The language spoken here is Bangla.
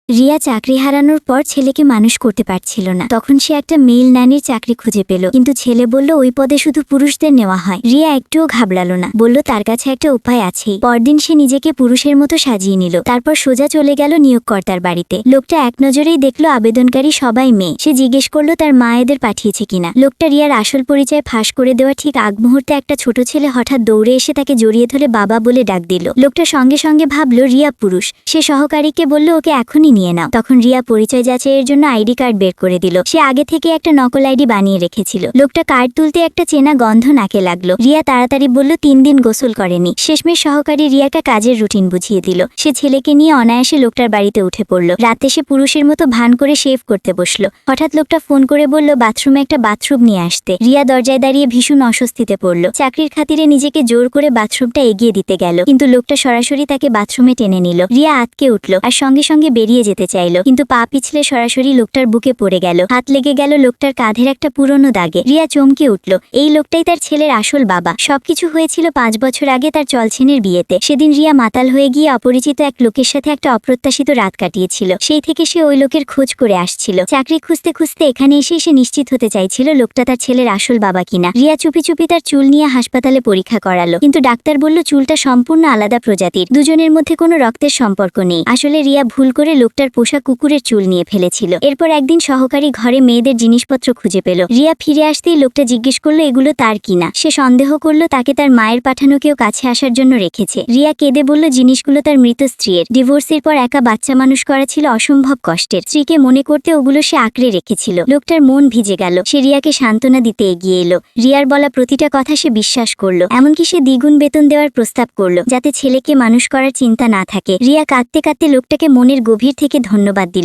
রিয়া চাকরি হারানোর পর ছেলেকে মানুষ করতে পারছিল না। তখন সে একটা মেল ন্যানির চাকরি খুঁজে পেল, কিন্তু ছেলে বলল ওই পদে শুধু পুরুষদের নেওয়া হয়। রিয়া একটুও ঘাবড়ালো না, বলল তার কাছে একটা উপায় আছেই। পরদিন সে নিজেকে পুরুষের মতো সাজিয়ে নিল, তারপর সোজা চলে গেল নিয়োগকর্তার বাড়িতে। লোকটা এক নজরেই দেখলো আবেদনকারী সবাই মেয়ে। সে জিজ্ঞেস করলো তার মা এদের পাঠিয়েছে কিনা। লোকটা রিয়ার আসল পরিচয় ফাঁস করে দেওয়া ঠিক আগ মুহূর্তে একটা ছোট ছেলে হঠাৎ দৌড়ে এসে তাকে জড়িয়ে ধরে বাবা বলে ডাক দিল। লোকটা সঙ্গে সঙ্গে ভাবল রিয়া পুরুষ। সে সহকারীকে বলল ওকে এখনই নিয়ে নাও। তখন রিয়া পরিচয় যাচাইয়ের জন্য আইডি কার্ড বের করে দিল। সে আগে থেকে একটা নকল আইডি বানিয়ে রেখেছিল। লোকটা কার্ড তুলতে একটা চেনা গন্ধ নাকে লাগলো। রিয়া তাড়াতাড়ি বলল 3 দিন গোসল করেনি। শেষমেশ সহকারী রিয়াকে কাজের রুটিন বুঝিয়ে দিল। সে ছেলেকে নিয়ে অনায়াসে লোকটার বাড়িতে উঠে পড়ল। রাতে সে পুরুষের মতো ভান করে শেভ করতে বসলো। হঠাৎ লোকটা ফোন করে বলল বাথরুমে একটা বাথরুম নিয়ে আসতে। রিয়া দরজায় দাঁড়িয়ে ভীষণ অস্বস্তিতে পড়ল। চাকরির খাতিরে নিজেকে জোর করে বাথরুমটা এগিয়ে দিতে গেল, কিন্তু লোকটা সরাসরি তাকে বাথরুমে টেনে নিল। রিয়া আটকে উঠল আর সঙ্গে সঙ্গে বেরিয়ে যেতে চাইল, কিন্তু পা পিছলে সরাসরি লোকটার বুকে পড়ে গেল। হাত লেগে গেল লোকটার কাঁধের একটা পুরনো দাগে। রিয়া চমকে উঠল, এই লোকটাই তার ছেলের আসল বাবা। সবকিছু হয়েছিল 5 বছর আগে তার চলছেনের বিয়েতে। সেদিন রিয়া মাতাল হয়ে গিয়ে অপরিচিত এক লোকের সাথে একটা অপ্রত্যাশিত রাত কাটিয়েছিল। সেই থেকে সে ওই লোকের খোঁজ করে আসছিল। চাকরি খুঁজতে খুঁজতে এখানে এসে সে নিশ্চিত হতে চাইছিল লোকটা তার ছেলের আসল বাবা কিনা। রিয়া চুপি চুপি তার চুল নিয়ে হাসপাতালে পরীক্ষা করালো, কিন্তু ডাক্তার বলল চুলটা সম্পূর্ণ আলাদা প্রজাতির, দুজনের মধ্যে কোনো রক্তের সম্পর্ক নেই। আসলে রিয়া ভুল করে লোকটার পোষা কুকুরের চুল নিয়ে ফেলেছিল। এরপর একদিন সহকারী ঘরে মেয়েদের জিনিসপত্র খুঁজে পেল। রিয়া ফিরে আসতেই লোকটা জিজ্ঞেস করলো এগুলো তার কিনা। সে সন্দেহ করলো তাকে তার মায়ের পাঠানো কেউ কাছে আসার জন্য রেখেছে। রিয়া কেঁদে বলল জিনিসগুলো তার মৃত স্ত্রীর। ডিভোর্সের পর একা বাচ্চা মানুষ করা ছিল অসম্ভব কষ্টের। স্ত্রীকে মনে করতে ওগুলো সে আঁকড়ে রেখেছিল। লোকটার মন ভিজে গেল। সে রিয়াকে সান্ত্বনা দিতে এগিয়ে এলো। রিয়ার বলা প্রতিটা কথা সে বিশ্বাস করলো। এমনকি সে দ্বিগুণ বেতন দেওয়ার প্রস্তাব করলো, যাতে ছেলেকে মানুষ করার চিন্তা না থাকে। রিয়া কাঁদতে কাঁদতে লোকটাকে মনের গভীর থেকে ধন্যবাদ দিল।